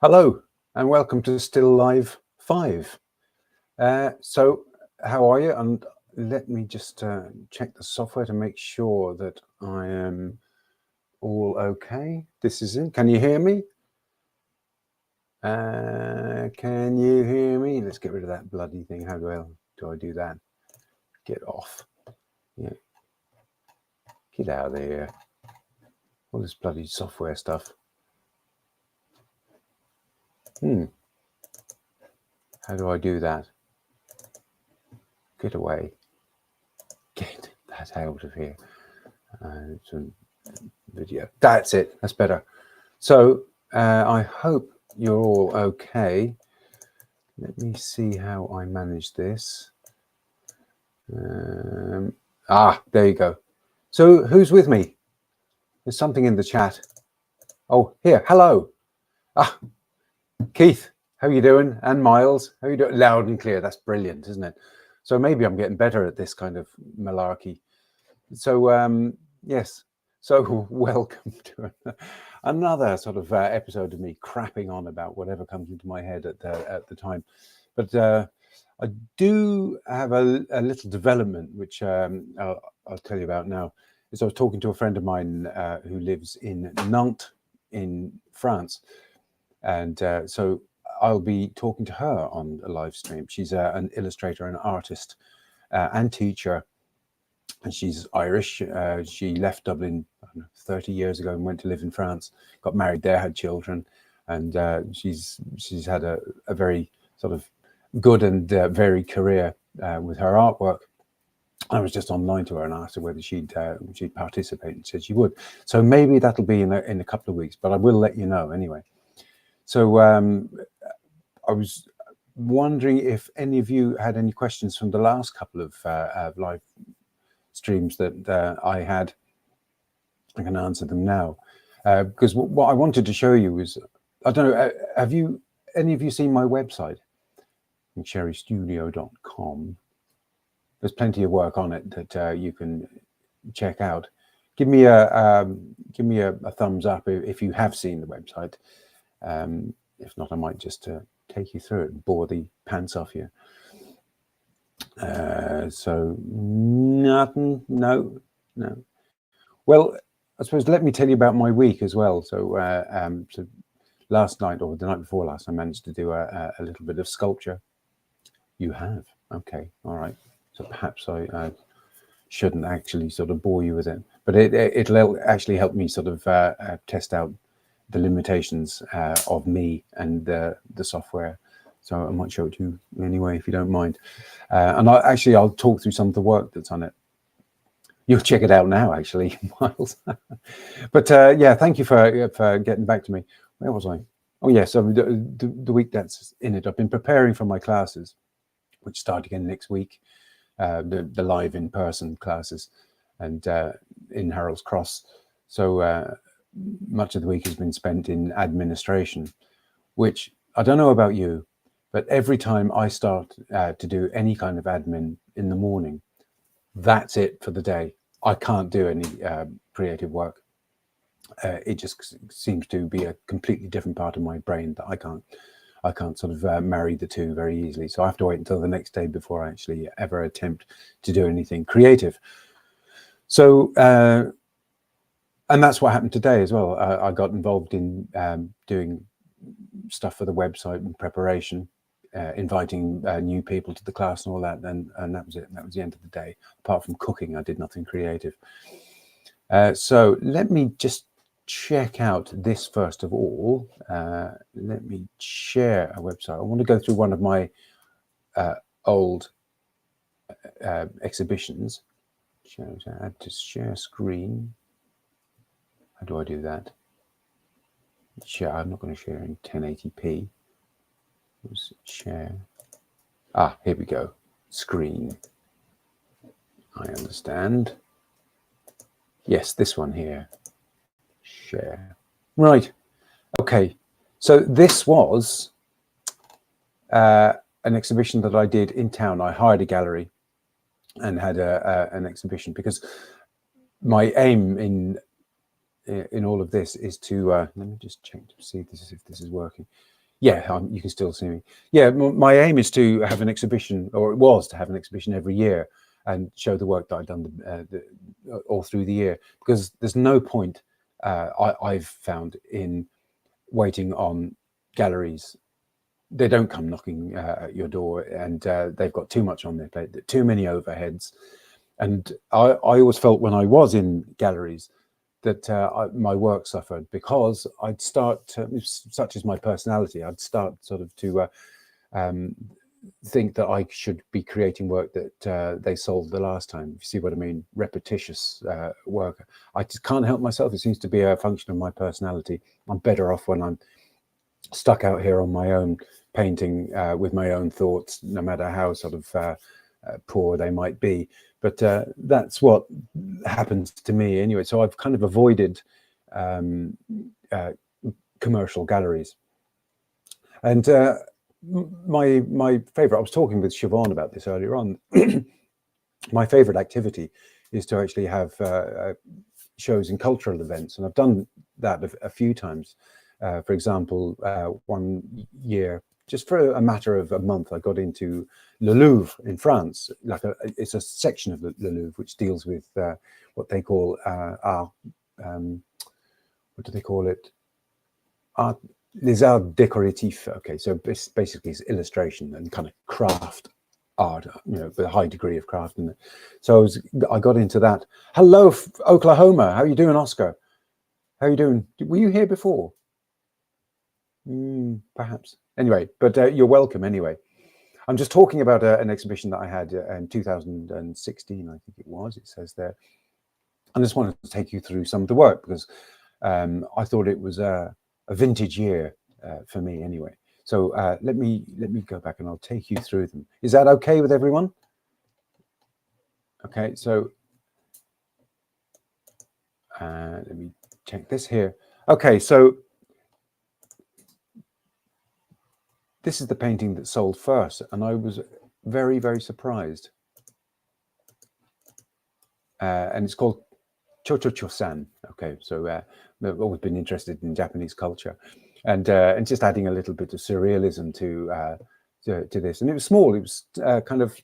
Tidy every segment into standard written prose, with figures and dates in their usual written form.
Hello and welcome to Still Live 5. So how are you? And let me just check the software to make sure that I am all okay. This is in. Can you hear me? Can you hear me? Let's get rid of that bloody thing. How do I do that? Get off. Yeah. Get out of there. All this bloody software stuff. How do I do that? Get away. Get that out of here. Video. That's it. That's better. So I hope you're all okay. Let me see how I manage this. There you go. So who's with me? There's something in the chat. Oh, here. Hello. Keith. How are you doing? And Miles, how are you doing? Loud and clear. That's brilliant, isn't it? So maybe I'm getting better at this kind of malarkey. So yes. So welcome to another sort of episode of me crapping on about whatever comes into my head at the time. But I do have a little development which I'll tell you about now. Is I was talking to a friend of mine who lives in Nantes in France, and so I'll be talking to her on a live stream. She's an illustrator, an artist, and teacher, and she's Irish. She left Dublin 30 years ago and went to live in France. Got married there, had children, and she's had a very sort of good and varied career with her artwork. I was just online to her and asked her whether she'd participate, and said she would. So maybe that'll be in a couple of weeks, but I will let you know anyway. So I was wondering if any of you had any questions from the last couple of live streams that I had. I can answer them now, because what I wanted to show you is, I don't know, have any of you seen my website, McSherryStudio.com? There's plenty of work on it that you can check out. Give me a thumbs up if you have seen the website. If not, I might just take you through it and bore the pants off you. So nothing, no. Well, I suppose let me tell you about my week as well. So, so last night, or the night before last, I managed to do a little bit of sculpture. You have? Okay, all right. So perhaps I shouldn't actually sort of bore you with it, but it'll actually help me sort of test out the limitations of me and the software. So I might show it to you anyway, if you don't mind. And I'll talk through some of the work that's on it. You'll check it out now, actually, Miles. But yeah, thank you for getting back to me. Where was I? Oh, yeah, so the week that's in it, I've been preparing for my classes, which start again next week, the live in-person classes, and in Harold's Cross. So much of the week has been spent in administration, which I don't know about you, but every time I start to do any kind of admin in the morning, that's it for the day. I can't do any creative work. It just seems to be a completely different part of my brain that I can't sort of marry the two very easily. So I have to wait until the next day before I actually ever attempt to do anything creative. So, and that's what happened today as well. I got involved in doing stuff for the website and preparation, inviting new people to the class and all that, and that was it. That was the end of the day. Apart from cooking, I did nothing creative. So let me just check out this first of all. Let me share a website. I want to go through one of my old exhibitions. Add to share screen. How do I do that? share. I'm not going to share in 1080p. Let's share. Here we go. Screen. I understand. Yes, this one here. Share. Right. Okay. So this was an exhibition that I did in town. I hired a gallery and had an exhibition, because my aim in all of this is to let me just check to see if this is working. Yeah, you can still see me. Yeah, my aim is to have an exhibition, or it was to have an exhibition every year and show the work that I've done all through the year, because there's no point I've found in waiting on galleries. They don't come knocking at your door, and they've got too much on their plate, too many overheads. And I always felt when I was in galleries that my work suffered, because I'd start, such as my personality, I'd start sort of to think that I should be creating work that they sold the last time. If you see what I mean? Repetitious work. I just can't help myself. It seems to be a function of my personality. I'm better off when I'm stuck out here on my own, painting with my own thoughts, no matter how sort of poor they might be. But that's what happens to me anyway. So I've kind of avoided commercial galleries. And my favorite, I was talking with Siobhan about this earlier on, my favorite activity is to actually have shows in cultural events. And I've done that a few times. For example, one year, just for a matter of a month, I got into Le Louvre in France. It's a section of Le Louvre which deals with what they call art. What do they call it? Art, les arts décoratifs. Okay, so basically it's illustration and kind of craft art, with a high degree of craft in it. So I got into that. Hello, Oklahoma. How are you doing, Oscar? How are you doing? Were you here before? Perhaps. Anyway, but you're welcome anyway. I'm just talking about an exhibition that I had in 2016, I think it was, it says there. I just wanted to take you through some of the work, because I thought it was a vintage year for me anyway. So let me go back and I'll take you through them. Is that okay with everyone? Okay, so let me check this here. Okay, so this is the painting that sold first, and I was very, very surprised. And it's called Cho-Cho-Cho-san. Okay, so I've always been interested in Japanese culture, and just adding a little bit of surrealism to this. And it was small. It was kind of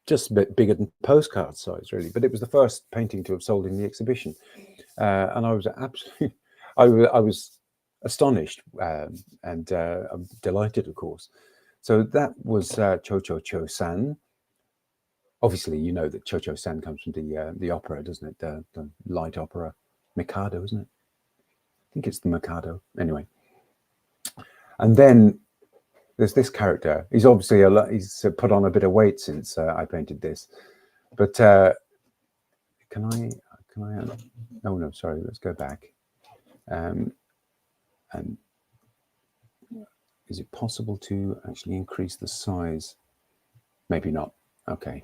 just a bit bigger than postcard size, really. But it was the first painting to have sold in the exhibition, and I was absolutely, I was astonished and I'm delighted, of course. So that was Cho-Cho-Cho-san. Obviously, you know that Cho-Cho-san comes from the opera, doesn't it? The light opera, Mikado, isn't it? I think it's the Mikado. Anyway, and then there's this character. He's obviously he's put on a bit of weight since I painted this. But can I? Oh no, sorry. Let's go back. And is it possible to actually increase the size? Maybe not. Okay.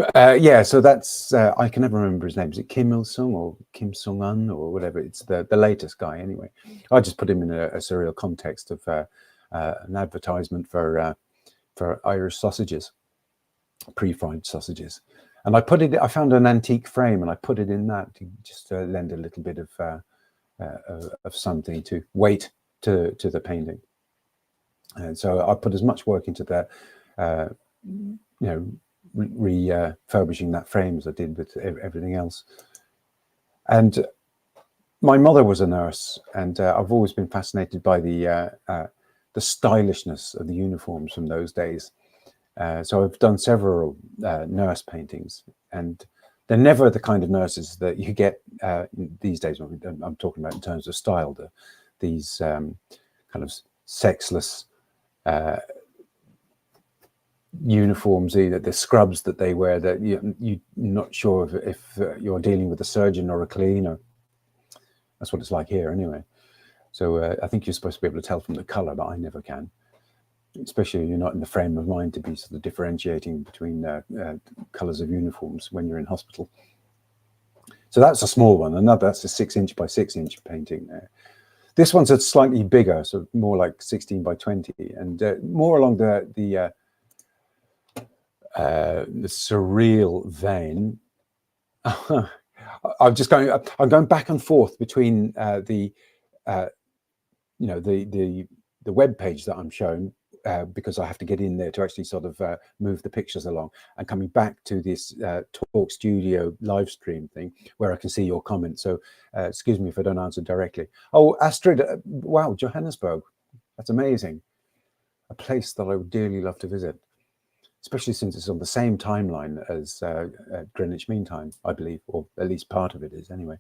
Yeah, so that's, I can never remember his name. Is it Kim Il-sung or Kim Sung-un or whatever? It's the latest guy anyway. I just put him in a surreal context of an advertisement for Irish sausages, pre-fried sausages. And I found an antique frame and I put it in that to just lend a little bit of something to weight to the painting. And so I put as much work into that, refurbishing that frame as I did with everything else. And my mother was a nurse, and I've always been fascinated by the stylishness of the uniforms from those days. So I've done several nurse paintings, and they're never the kind of nurses that you get these days. I'm talking about in terms of style, these kind of sexless uniforms, the scrubs that they wear, that you're not sure if you're dealing with a surgeon or a cleaner. That's what it's like here anyway. So I think you're supposed to be able to tell from the color, but I never can. Especially if you're not in the frame of mind to be sort of differentiating between colors of uniforms when you're in hospital. So that's a small one. That's a 6" by 6" painting there. This one's a slightly bigger, so more like 16 by 20, and more along the surreal vein. I'm going back and forth between the web page that I'm showing, because I have to get in there to actually sort of move the pictures along, and coming back to this Talk Studio live stream thing where I can see your comments. So excuse me if I don't answer directly. Oh, Astrid, wow, Johannesburg, that's amazing. A place that I would dearly love to visit, especially since it's on the same timeline as Greenwich Mean Time, I believe, or at least part of it is anyway.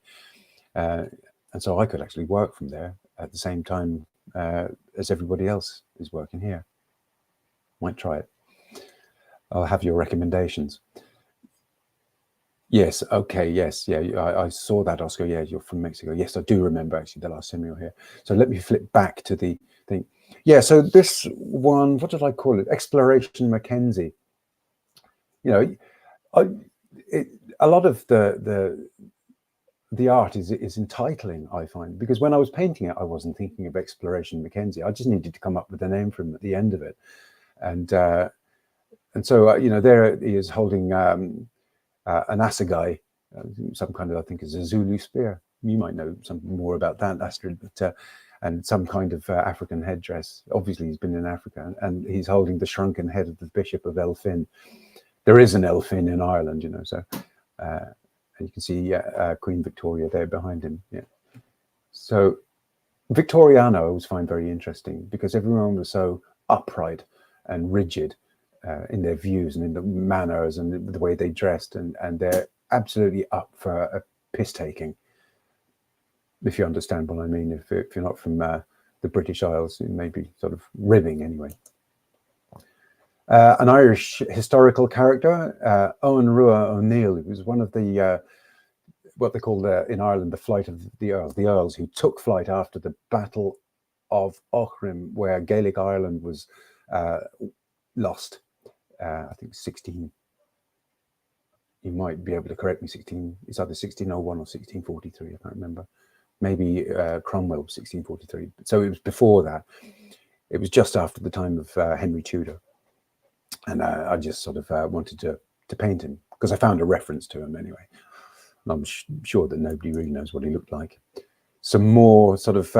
And so I could actually work from there at the same time as everybody else is working here. Might try it. I'll have your recommendations. Yes, okay, yes, yeah, I saw that, Oscar. Yeah, you're from Mexico. Yes, I do remember actually the last time you were here. So let me flip back to the thing. Yeah, so this one, what did I call it? Exploration Mackenzie. You know, a lot of the art is entitling, I find, because when I was painting it, I wasn't thinking of Exploration Mackenzie. I just needed to come up with a name for him at the end of it. And so, you know, there he is holding an assegai, some kind of, I think is a Zulu spear. You might know something more about that, Astrid, but and some kind of African headdress. Obviously, he's been in Africa, and he's holding the shrunken head of the Bishop of Elphin. There is an Elphin in Ireland, you know, so and you can see Queen Victoria there behind him. Yeah. So Victoriano I always find very interesting because everyone was so upright and rigid in their views and in the manners and the way they dressed, and they're absolutely up for a piss taking, if you understand what I mean. If you're not from the British Isles, it may be sort of ribbing anyway. An Irish historical character, Owen Rua O'Neill, who was one of the what they call in Ireland the flight of the Earls, who took flight after the Battle of Aughrim, where Gaelic Ireland was lost. I think 16. You might be able to correct me. 16. It's either 1601 or 1643. I can't remember. Maybe Cromwell 1643. So it was before that. It was just after the time of Henry Tudor, and I just sort of wanted to paint him because I found a reference to him anyway. And I'm sure that nobody really knows what he looked like. Some more sort of.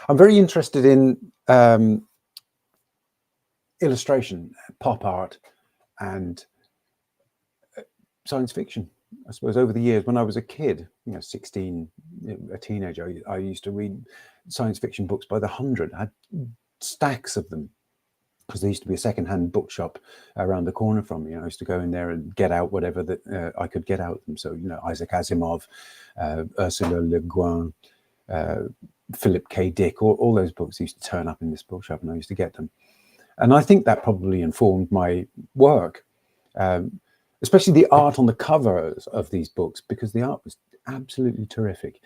I'm very interested in illustration, pop art, and science fiction. I suppose over the years, when I was a kid, you know, 16, a teenager, I used to read science fiction books by the hundred. I had stacks of them because there used to be a second-hand bookshop around the corner from me. I used to go in there and get out whatever that I could get out of them. So, you know, Isaac Asimov, Ursula Le Guin, Philip K. Dick, all those books used to turn up in this bookshop, and I used to get them. And I think that probably informed my work, especially the art on the covers of these books, because the art was absolutely terrific.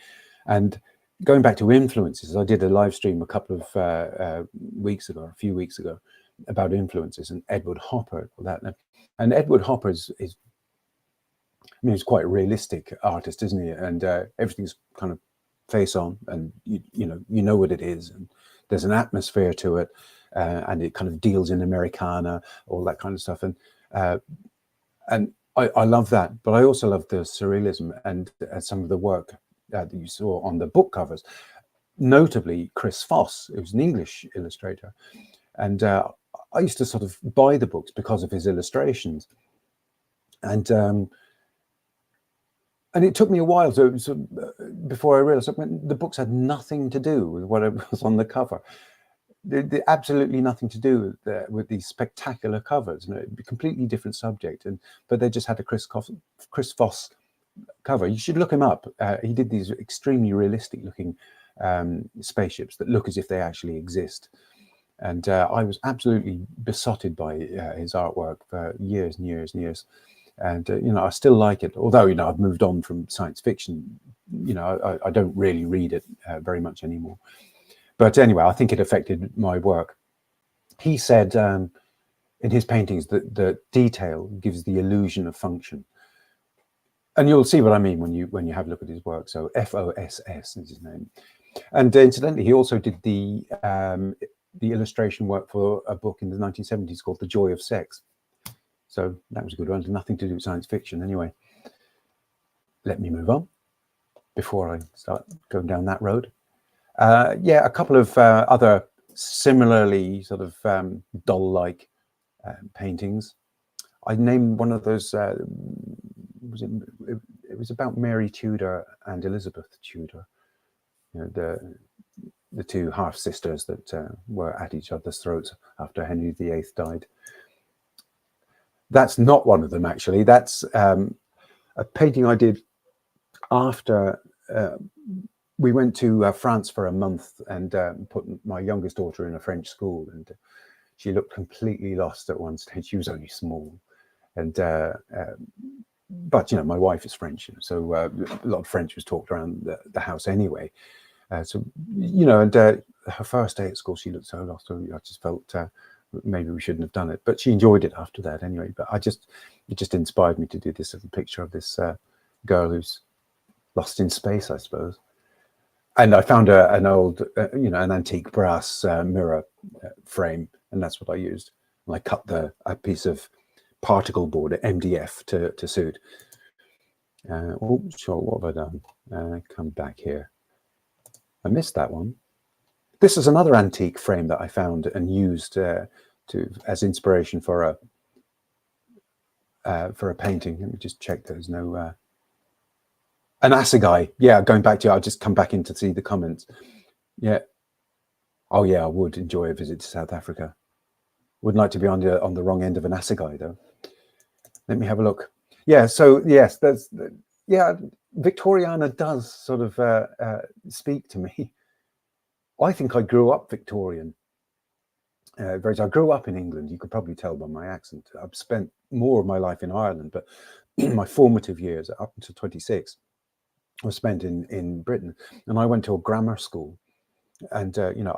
And going back to influences, I did a live stream a couple of a few weeks ago, about influences, and Edward Hopper. And Edward Hopper is I mean, he's quite a realistic artist, isn't he? And everything's kind of face on, and you know what it is, and there's an atmosphere to it. And it kind of deals in Americana, all that kind of stuff, and I love that. But I also love the surrealism and some of the work that you saw on the book covers, notably Chris Foss, who's an English illustrator, and I used to sort of buy the books because of his illustrations, and it took me a while before I realized that the books had nothing to do with what was on the cover. They absolutely nothing to do with these spectacular covers. You know, a completely different subject, but they just had a Chris Foss cover. You should look him up. He did these extremely realistic looking spaceships that look as if they actually exist. And I was absolutely besotted by his artwork for years and years and years. And you know, I still like it, although you know I've moved on from science fiction. You know, I don't really read it very much anymore. But anyway, I think it affected my work. He said in his paintings that the detail gives the illusion of function, and you'll see what I mean when you have a look at his work. So FOSS is his name. And incidentally, he also did the illustration work for a book in the 1970s called The Joy of Sex. So that was a good one. Nothing to do with science fiction. Anyway, let me move on before I start going down that road. Yeah, a couple of other similarly sort of doll-like paintings. I named one of those. It was about Mary Tudor and Elizabeth Tudor. You know, the two half sisters that were at each other's throats after Henry VIII died. That's not one of them, actually. That's a painting I did after we went to France for a month and put my youngest daughter in a French school, and she looked completely lost at one stage. She was only small, and but you know, my wife is French, so a lot of French was talked around the house anyway. So you know, and her first day at school, she looked so lost. So I just felt maybe we shouldn't have done it, but she enjoyed it after that anyway. But it just inspired me to do this little picture of this girl who's lost in space, I suppose. And I found an old, you know, an antique brass mirror frame, and that's what I used. And I cut a piece of particle board, MDF, to suit. Oh, sure. What have I done? Come back here. I missed that one. This is another antique frame that I found and used as inspiration for a painting. Let me just check there's no an assegai. Yeah, going back to, I'll just come back in to see the comments. Yeah. Oh yeah, I would enjoy a visit to South Africa. Wouldn't like to be on the wrong end of an assegai though. Let me have a look. Yeah, so yes, yeah, Victoriana does sort of speak to me. I think I grew up Victorian. I grew up in England. You could probably tell by my accent. I've spent more of my life in Ireland, but my formative years up until 26 was spent in Britain. And I went to a grammar school, and you know,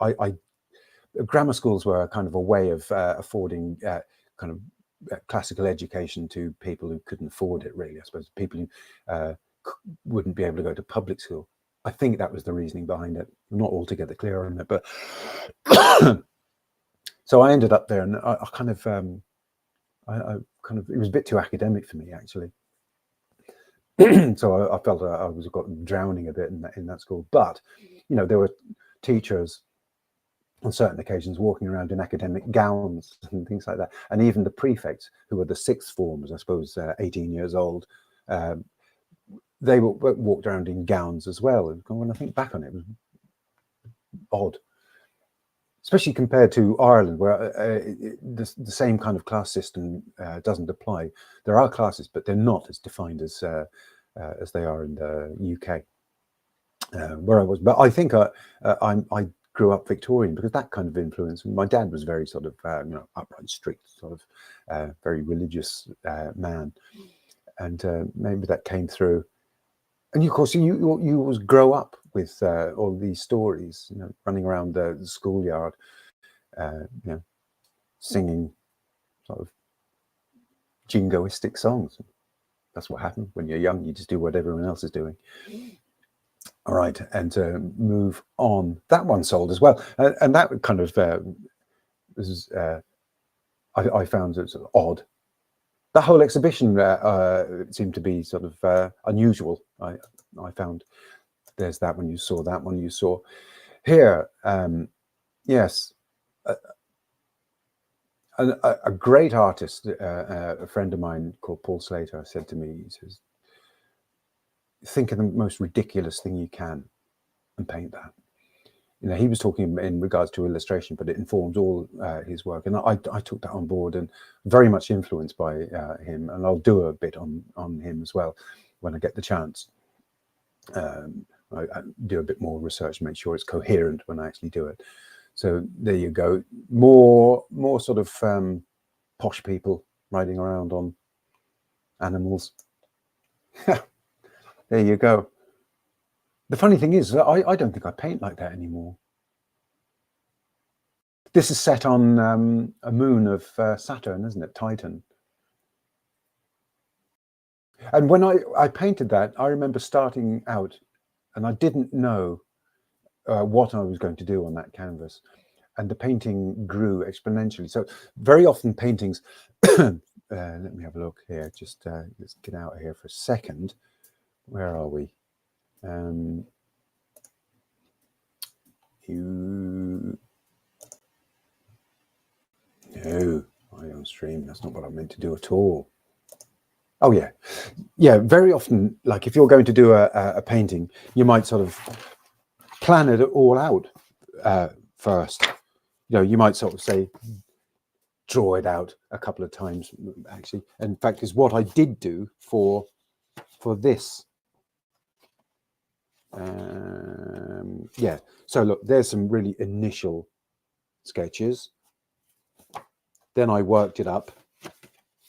grammar schools were kind of a way of affording kind of classical education to people who couldn't afford it, really. I suppose people who wouldn't be able to go to public school. I think that was the reasoning behind it. I'm not altogether clear on it, but so I ended up there, and I kind of, it was a bit too academic for me, actually. So I felt I was drowning a bit in that school. But you know, there were teachers on certain occasions walking around in academic gowns and things like that, and even the prefects, who were the sixth formers, I suppose, 18 years old, they walked around in gowns as well. And when I think back on it, it was odd, especially compared to Ireland, where the same kind of class system doesn't apply. There are classes, but they're not as defined as they are in the UK, where I was. But I think I grew up Victorian because that kind of influence. My dad was very sort of you know, upright, strict, sort of very religious man, and maybe that came through. And of course, you always grow up with all these stories, you know, running around the schoolyard, you know, singing sort of jingoistic songs. That's what happened when you're young. You just do what everyone else is doing. All right, and move on. That one sold as well, and that kind of was I found it sort of odd. The whole exhibition seemed to be sort of unusual. I found there's that one you saw, that one you saw here. Yes, a great artist, a friend of mine called Paul Slater, said to me, he says, think of the most ridiculous thing you can and paint that. You know, he was talking in regards to illustration, but it informs all his work, and I took that on board and very much influenced by him. And I'll do a bit on him as well when I get the chance. I do a bit more research, make sure it's coherent when I actually do it. So there you go. More sort of posh people riding around on animals. There you go. The funny thing is that I don't think I paint like that anymore. This is set on a moon of Saturn, isn't it? Titan. And when I painted that, I remember starting out and I didn't know what I was going to do on that canvas. And the painting grew exponentially. So very often paintings, let me have a look here. Just let's get out of here for a second. Where are we? No, I don't stream. That's not what I meant to do at all. Oh yeah, yeah. Very often, like if you're going to do a painting, you might sort of plan it all out first. You know, you might sort of say, draw it out a couple of times. Actually, in fact, is what I did do for this. Yeah. So look, there's some really initial sketches. Then I worked it up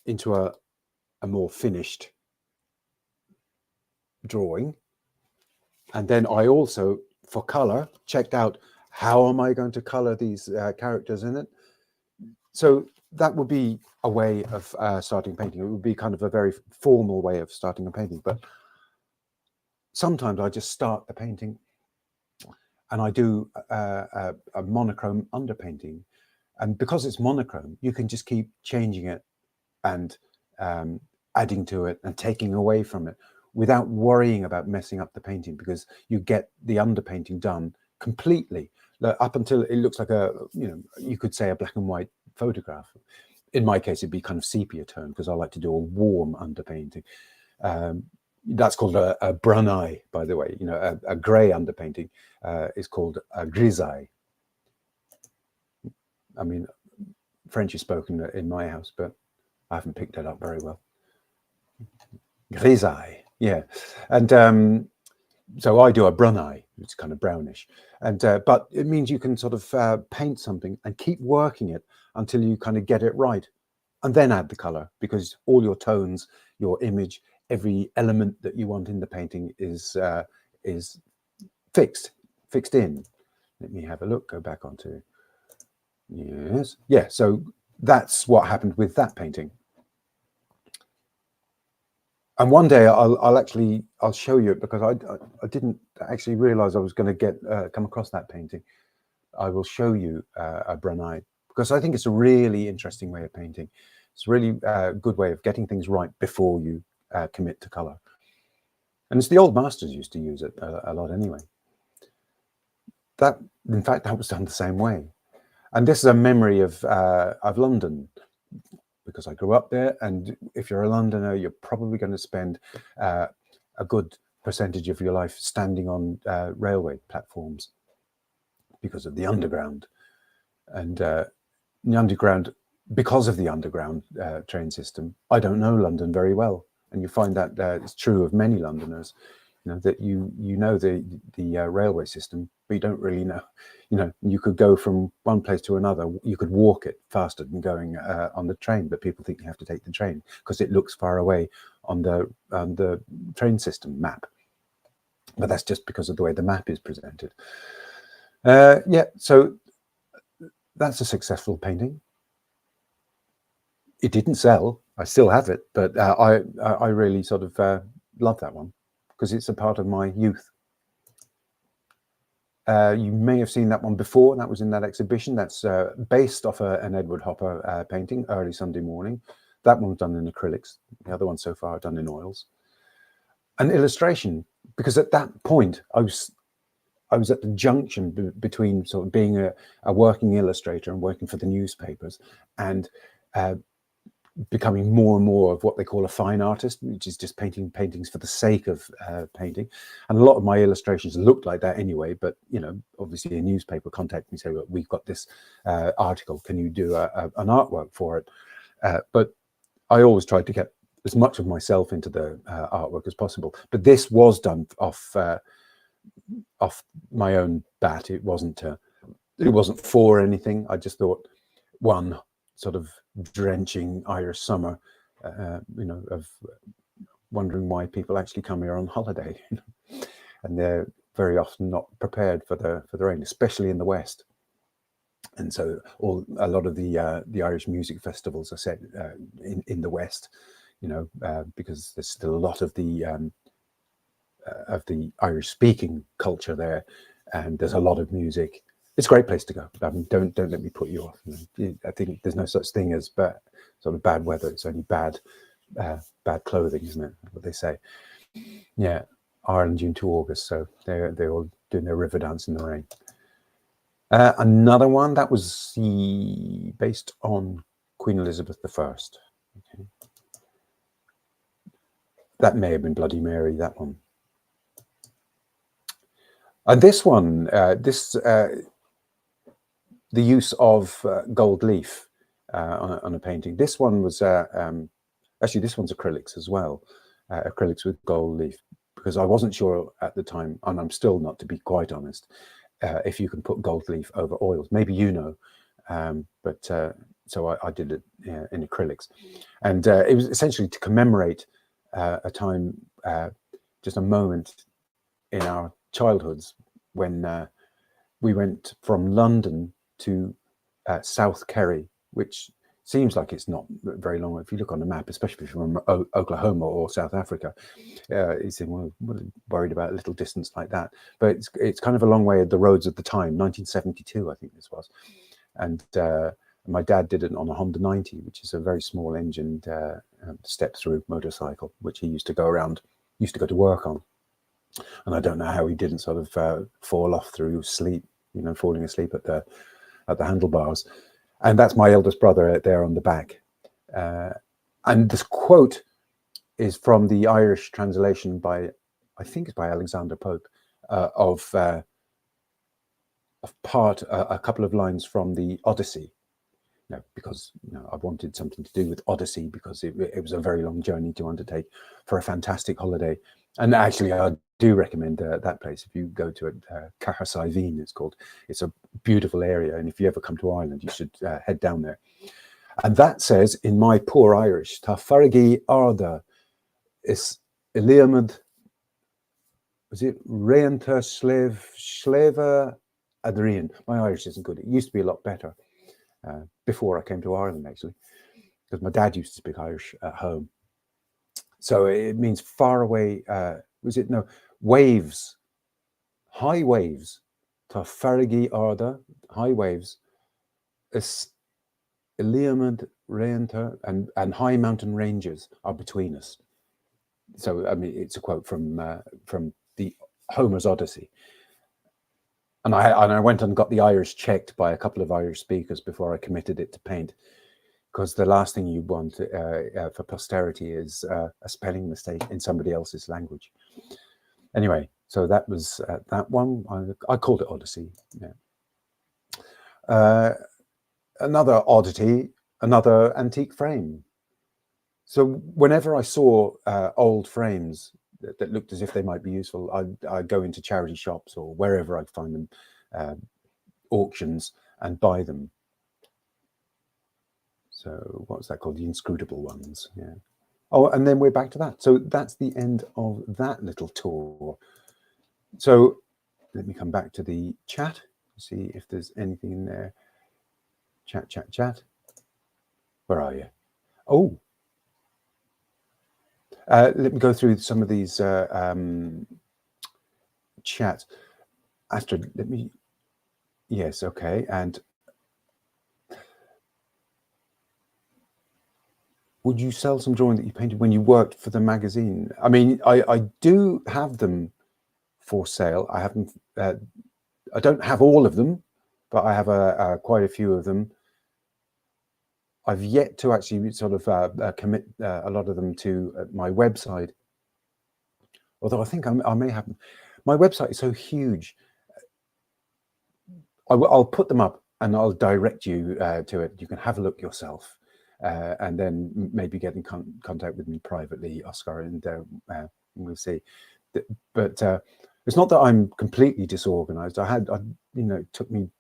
into a more finished drawing. And then I also, for color, checked out how am I going to color these characters in it. So that would be a way of starting painting. It would be kind of a very formal way of starting a painting. But sometimes I just start the painting and I do a monochrome underpainting. And because it's monochrome, you can just keep changing it and adding to it and taking away from it without worrying about messing up the painting, because you get the underpainting done completely up until it looks like a, you know, you could say a black and white photograph. In my case, it'd be kind of sepia tone because I like to do a warm underpainting. That's called a brun eye, by the way. You know, a grey underpainting is called a grisaille. I mean, French is spoken in my house, but I haven't picked it up very well. Grisaille, yeah. And so I do a brun eye, it's kind of brownish. And but it means you can sort of paint something and keep working it until you kind of get it right. And then add the color, because all your tones, your image, every element that you want in the painting is fixed in. Let me have a look, go back onto, yes. Yeah, so that's what happened with that painting. And one day I'll show you it, because I didn't actually realize I was going to come across that painting. I will show you a brun eye, because I think it's a really interesting way of painting. It's a really good way of getting things right before you commit to color. And it's the old masters used to use it a lot anyway. That, in fact, that was done the same way. And this is a memory of London, because I grew up there. And if you're a Londoner, you're probably going to spend a good percentage of your life standing on railway platforms because of the underground. And the underground, because of the underground train system, I don't know London very well. And you find that it's true of many Londoners, you know, that you know the railway system, but you don't really know. You know, you could go from one place to another. You could walk it faster than going on the train, but people think you have to take the train because it looks far away on the train system map. But that's just because of the way the map is presented. Yeah, so that's a successful painting. It didn't sell. I still have it, but I really sort of love that one because it's a part of my youth. You may have seen that one before. That was in that exhibition. That's based off an Edward Hopper painting, Early Sunday Morning. That one's done in acrylics. The other one so far done in oils. An illustration, because at that point I was at the junction between sort of being a working illustrator and working for the newspapers, and becoming more and more of what they call a fine artist, which is just painting paintings for the sake of painting. And a lot of my illustrations looked like that anyway, but you know, obviously a newspaper contacted me and say, well, we've got this article, can you do an artwork for it? But I always tried to get as much of myself into the artwork as possible. But this was done off my own bat. It wasn't for anything. I just thought, one sort of drenching Irish summer, you know, of wondering why people actually come here on holiday, and they're very often not prepared for the rain, especially in the West. And so a lot of the Irish music festivals are set in the West, you know, because there's still a lot of the Irish speaking culture there, and there's a lot of music. It's a great place to go. Don't let me put you off. You know, I think there's no such thing as sort of bad weather. It's only bad clothing, isn't it? What they say. Yeah, Ireland, June to August. So they're all doing their river dance in the rain. Another one that was based on Queen Elizabeth I. Okay. That may have been Bloody Mary, that one. And this one, the use of gold leaf on a painting. This one was, actually this one's acrylics as well, acrylics with gold leaf, because I wasn't sure at the time, and I'm still not, to be quite honest, if you can put gold leaf over oils. Maybe you know, but so I did it in acrylics. And it was essentially to commemorate a time, just a moment in our childhoods when we went from London to South Kerry, which seems like it's not very long. If you look on the map, especially from Oklahoma or South Africa, you think, well, we're worried about a little distance like that. But it's kind of a long way at the roads at the time, 1972, I think this was. And my dad did it on a Honda 90, which is a very small engined step-through motorcycle, which he used to go to work on. And I don't know how he didn't sort of fall off through sleep, you know, falling asleep at the handlebars. And that's my eldest brother there on the back. And this quote is from the Irish translation by, I think it's by Alexander Pope, of a couple of lines from the Odyssey. You know, because I wanted something to do with Odyssey, because it was a very long journey to undertake for a fantastic holiday. And actually, I do recommend that place. If you go to it, Cahersiveen, it's called. It's a beautiful area, and if you ever come to Ireland, you should head down there. And that says, in my poor Irish, "Ta farigi arda is iliamad." Was it Reanta Sleva Adrian? My Irish isn't good. It used to be a lot better before I came to Ireland, actually, because my dad used to speak Irish at home. So it means far away. Was it no waves? High waves. Ta farigi arda, high waves. Is Iliamad Reanta, and high mountain ranges are between us. So I mean, it's a quote from the Homer's Odyssey. And I went and got the Irish checked by a couple of Irish speakers before I committed it to paint, because the last thing you want for posterity is a spelling mistake in somebody else's language. Anyway, so that was that one. I called it Odyssey. Yeah. Another oddity, another antique frame. So whenever I saw old frames that looked as if they might be useful, I'd go into charity shops or wherever I'd find them, auctions, and buy them. So what's that called? The inscrutable ones. Yeah. Oh, and then we're back to that. So that's the end of that little tour. So let me come back to the chat, see if there's anything in there. Chat. Where are you? Oh. Let me go through some of these chats. Astrid, let me. Yes, okay. And would you sell some drawing that you painted when you worked for the magazine? I mean, I do have them for sale. I haven't. I don't have all of them, but I have quite a few of them. I've yet to actually sort of commit a lot of them to my website. Although I think I may have. My website is so huge. I'll put them up and I'll direct you to it. You can have a look yourself, and then maybe get in contact with me privately, Oscar, and we'll see. But it's not that I'm completely disorganized. It took me.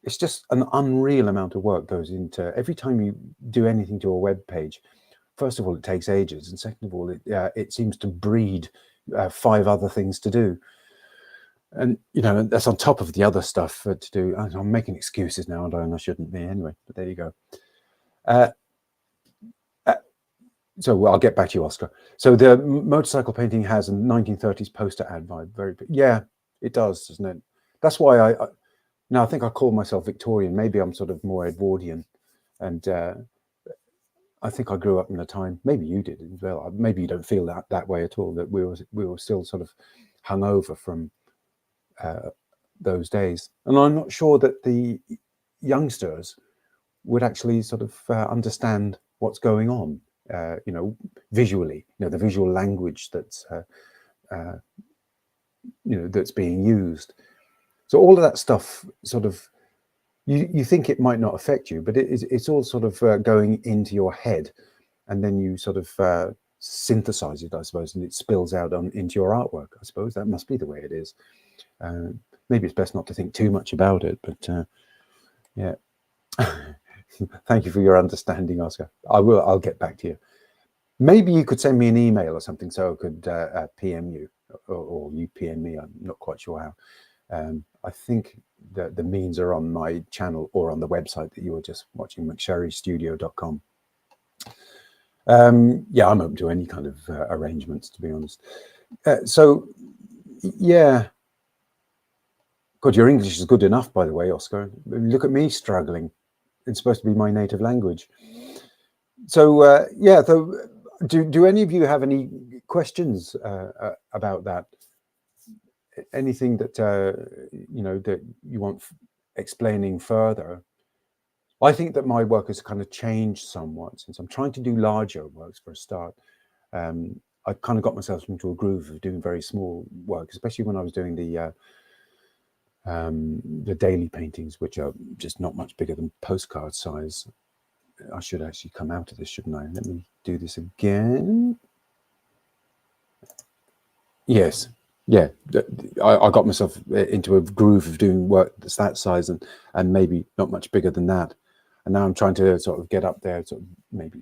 It's just an unreal amount of work goes into every time you do anything to a web page, first of all, it takes ages, and second of all, it seems to breed 5 other things to do. And, you know, that's on top of the other stuff to do. I'm making excuses now, and I shouldn't be anyway, but there you go. So I'll get back to you, Oscar. So the motorcycle painting has a 1930s poster ad vibe. Very, yeah, it does, doesn't it? That's why I think I call myself Victorian. Maybe I'm sort of more Edwardian, and I think I grew up in a time. Maybe you did as well. Maybe you don't feel that way at all. That we were still sort of hung over from those days, and I'm not sure that the youngsters would actually sort of understand what's going on. You know, visually, you know, the visual language that's you know, that's being used. So all of that stuff sort of, you think it might not affect you, but it's all sort of going into your head, and then you sort of synthesize it, I suppose, and it spills out into your artwork. I suppose that must be the way it is. Maybe it's best not to think too much about it, but yeah. Thank you for your understanding, Oscar. I'll get back to you. Maybe you could send me an email or something so I could PM you, or you PM me. I'm not quite sure how. I think that the means are on my channel or on the website that you were just watching, McSherryStudio.com. Yeah, I'm open to any kind of arrangements, to be honest. So, yeah. God, your English is good enough, by the way, Oscar. Look at me struggling. It's supposed to be my native language. So yeah, so do any of you have any questions about that? Anything that you know, that you want explaining further? I think that my work has kind of changed somewhat since I'm trying to do larger works for a start. I kind of got myself into a groove of doing very small work, especially when I was doing the daily paintings, which are just not much bigger than postcard size. I should actually come out of this, shouldn't I? Let me do this again. Yes, yeah. I got myself into a groove of doing work that's that size and maybe not much bigger than that. And now I'm trying to sort of get up there, sort of maybe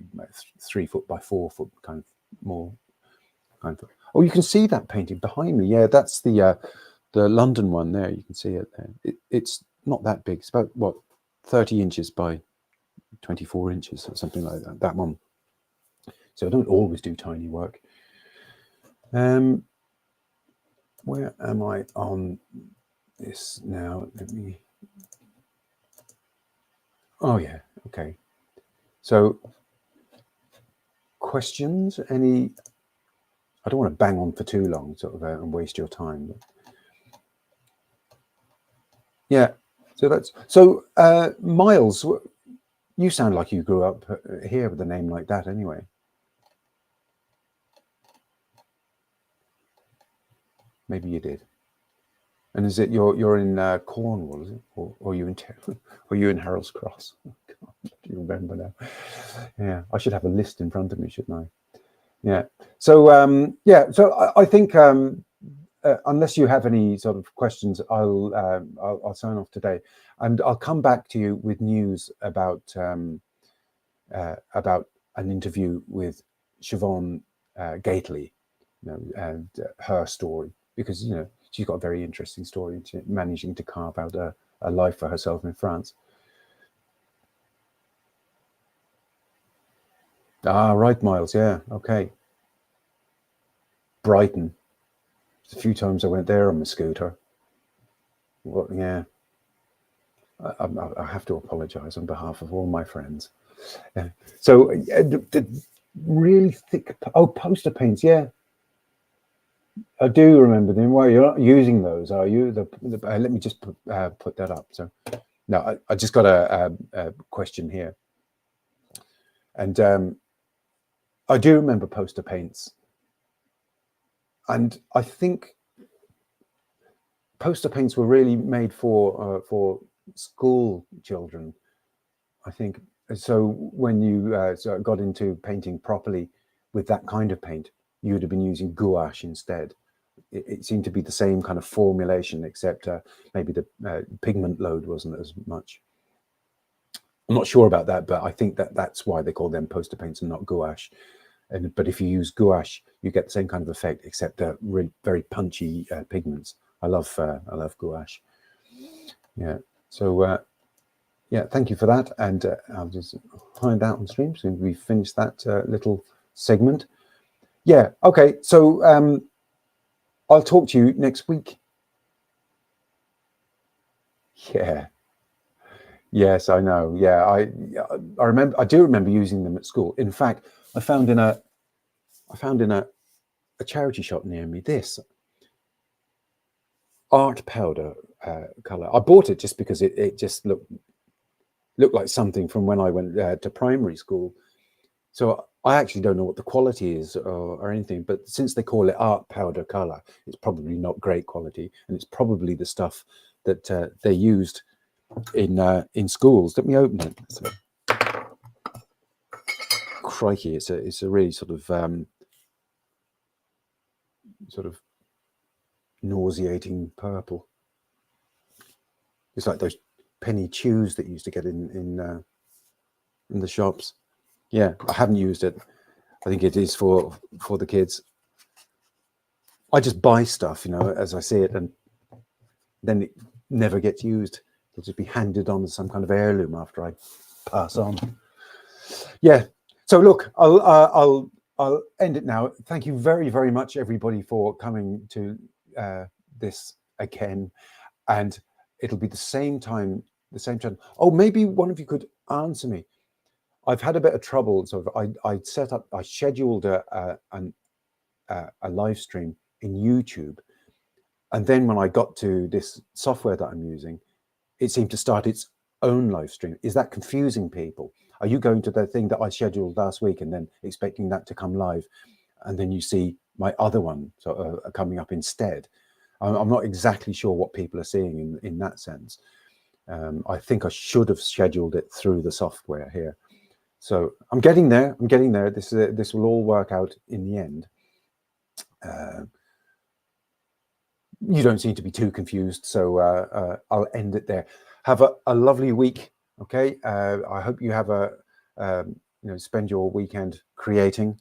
3 foot by 4 foot, kind of more. Kind of. Oh, you can see that painting behind me. Yeah, that's the London one there. You can see it there. It's not that big. It's about, what, 30 inches by 24 inches or something like that, that one. So I don't always do tiny work. Where am I on this now? Let me, oh yeah, okay. So questions, any? I don't want to bang on for too long, sort of, and waste your time. But yeah, so that's, so Miles, you sound like you grew up here with a name like that anyway. Maybe you did. And is it you're in Cornwall, is it, or you in Harold's Cross? Oh, God, do you remember now? Yeah, I should have a list in front of me, shouldn't I? Yeah. So yeah. So I think unless you have any sort of questions, I'll sign off today, and I'll come back to you with news about an interview with Siobhan Gately, you know, and her story, because, you know, she's got a very interesting story, managing to carve out a life for herself in France. Ah, right, Miles. Yeah, okay. Brighton. A few times I went there on my scooter. Well, yeah. I have to apologise on behalf of all my friends. So the really thick, poster paints, yeah. I do remember them. Well, you're not using those, are you? Let me just put that up. So, no, I just got a question here, and I do remember poster paints, and I think poster paints were really made for school children, I think. So when you got into painting properly with that kind of paint, you would have been using gouache instead. It seemed to be the same kind of formulation, except maybe the pigment load wasn't as much. I'm not sure about that, but I think that's why they call them poster paints and not gouache. But if you use gouache, you get the same kind of effect, except really very punchy pigments. I love gouache. Yeah. So yeah, thank you for that. And I'll just hide out on stream so we finish that little segment. Yeah. Okay. So I'll talk to you next week. Yeah. Yes, I know. Yeah, I remember. I do remember using them at school. In fact, I found in a charity shop near me this art powder color. I bought it just because it just looked like something from when I went to primary school. So I actually don't know what the quality is or anything, but since they call it art powder color, it's probably not great quality, and it's probably the stuff that they used in schools. Let me open it. So, crikey, it's a really sort of nauseating purple. It's like those penny chews that you used to get in the shops. Yeah, I haven't used it. I think it is for the kids. I just buy stuff, as I see it, and then it never gets used. It'll just be handed on as some kind of heirloom after I pass on. Yeah. So look, I'll end it now. Thank you very, very much, everybody, for coming to this again, and it'll be the same time, the same channel. Oh, maybe one of you could answer me. I've had a bit of trouble. So I scheduled a live stream in YouTube, and then when I got to this software that I'm using, it seemed to start its own live stream. Is that confusing people? Are you going to the thing that I scheduled last week and then expecting that to come live, and then you see my other one coming up instead? I'm not exactly sure what people are seeing in that sense. I think I should have scheduled it through the software here. So I'm getting there. This will all work out in the end. You don't seem to be too confused, so I'll end it there. Have a lovely week. Okay. I hope you have spend your weekend creating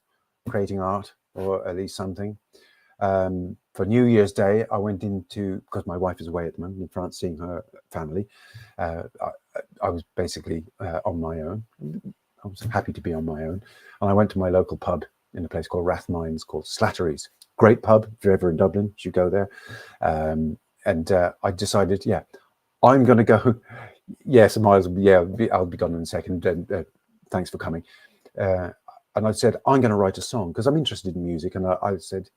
art, or at least something. For New Year's Day, I went into, because my wife is away at the moment in France seeing her family. I was basically on my own. I was happy to be on my own, and I went to my local pub in a place called Rathmines, called Slattery's. Great pub. If you're ever in Dublin, you should go there. And I decided, yeah, I'm going to go. Yes, Miles. Yeah, I'll be gone in a second. And thanks for coming. And I said, I'm going to write a song because I'm interested in music. And I said,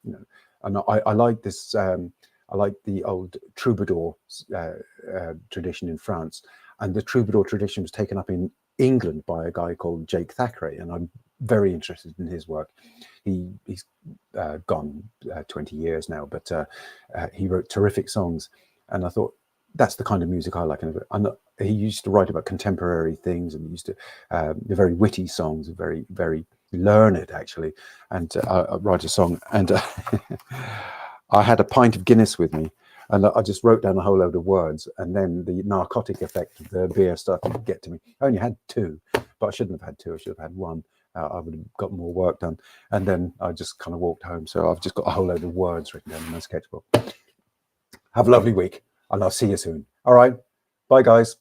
and I like this. I like the old troubadour tradition in France, and the troubadour tradition was taken up in England by a guy called Jake Thackeray, and I'm very interested in his work. He's gone 20 years now, but he wrote terrific songs, and I thought that's the kind of music I like. And he used to write about contemporary things, and he used to the very witty songs, very, very learned actually, and I write a song, and I had a pint of Guinness with me, and I just wrote down a whole load of words, and then the narcotic effect of the beer started to get to me. I only had 2, but I shouldn't have had 2. I should have had 1. I would have got more work done. And then I just kind of walked home. So I've just got a whole load of words written down in my sketchbook. Have a lovely week, and I'll see you soon. All right. Bye, guys.